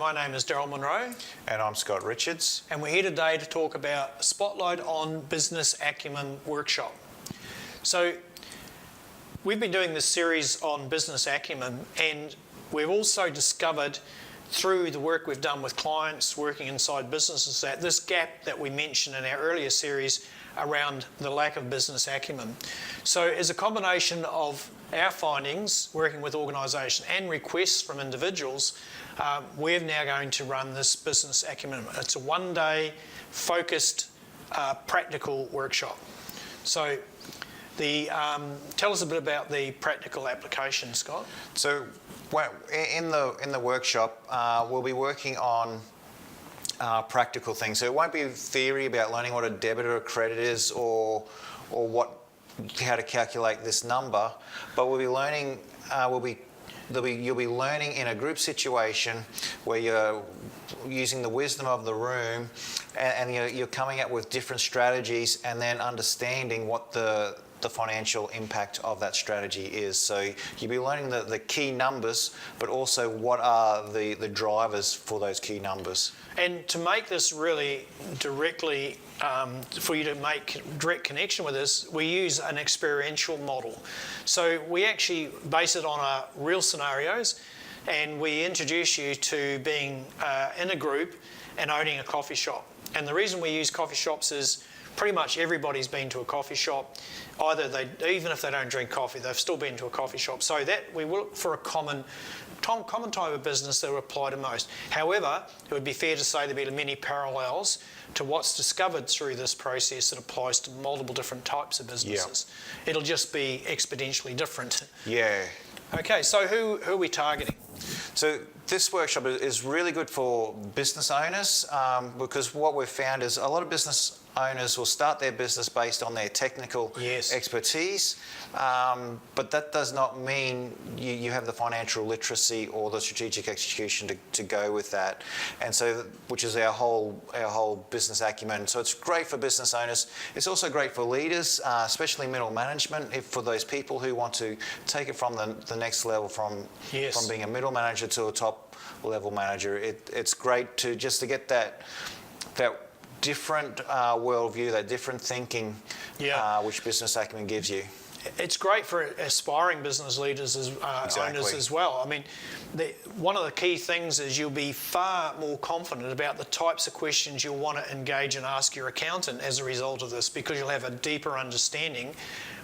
my name is Daryl Monroe. And I'm Scott Richards. And we're here today to talk about Spotlight on Business Acumen workshop. So we've been doing this series on business acumen, and we've also discovered through the work we've done with clients working inside businesses that this gap that we mentioned in our earlier series around the lack of business acumen. So as a combination of our findings working with organisations and requests from individuals, we're now going to run this business acumen. It's a one-day focused practical workshop. So tell us a bit about the practical application, Scott. So in the workshop, we'll be working on practical things. So it won't be theory about learning what a debit or a credit is or how to calculate this number, but we'll be learning. You'll be learning in a group situation where you're using the wisdom of the room, and you're coming up with different strategies, and then understanding what the financial impact of that strategy is. So you'll be learning the key numbers, but also what are the drivers for those key numbers. And to make this really directly, for you to make direct connection with this, we use an experiential model. So we actually base it on real scenarios, and we introduce you to being in a group and owning a coffee shop. And the reason we use coffee shops is pretty much everybody's been to a coffee shop. Even if they don't drink coffee, they've still been to a coffee shop. So that we look for a common type of business that will apply to most. However, it would be fair to say there'd be many parallels to what's discovered through this process that applies to multiple different types of businesses. Yeah. It'll just be exponentially different. Yeah. Okay, so who are we targeting? So this workshop is really good for business owners because what we've found is a lot of business owners will start their business based on their technical expertise, but that does not mean you have the financial literacy or the strategic execution to go with that. And so, which is our whole business acumen. So it's great for business owners. It's also great for leaders, especially middle management, for those people who want to take it from the next level, from being a middle manager to a top level manager. It's great to get that different worldview, that different thinking, which business acumen gives you. It's great for aspiring business leaders owners as well. I mean, one of the key things is you'll be far more confident about the types of questions you'll want to engage and ask your accountant as a result of this, because you'll have a deeper understanding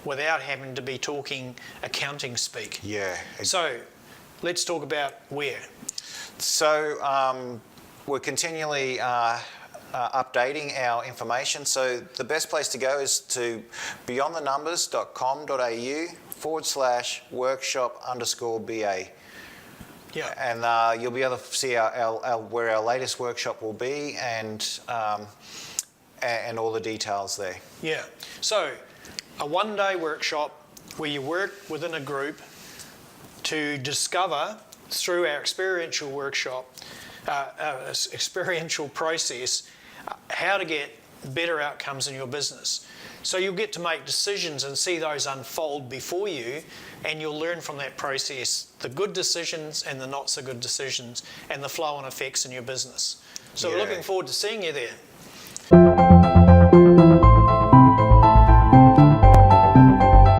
without having to be talking accounting speak. Yeah. So let's talk about where. So we're continually updating our information. So the best place to go is to beyondthenumbers.com.au/workshop_BA. Yeah. And you'll be able to see where our latest workshop will be and all the details there. Yeah. So a one-day workshop where you work within a group to discover through our experiential workshop, experiential process, how to get better outcomes in your business. So you'll get to make decisions and see those unfold before you, and you'll learn from that process the good decisions and the not so good decisions and the flow-on effects in your business. So we're looking forward to seeing you there.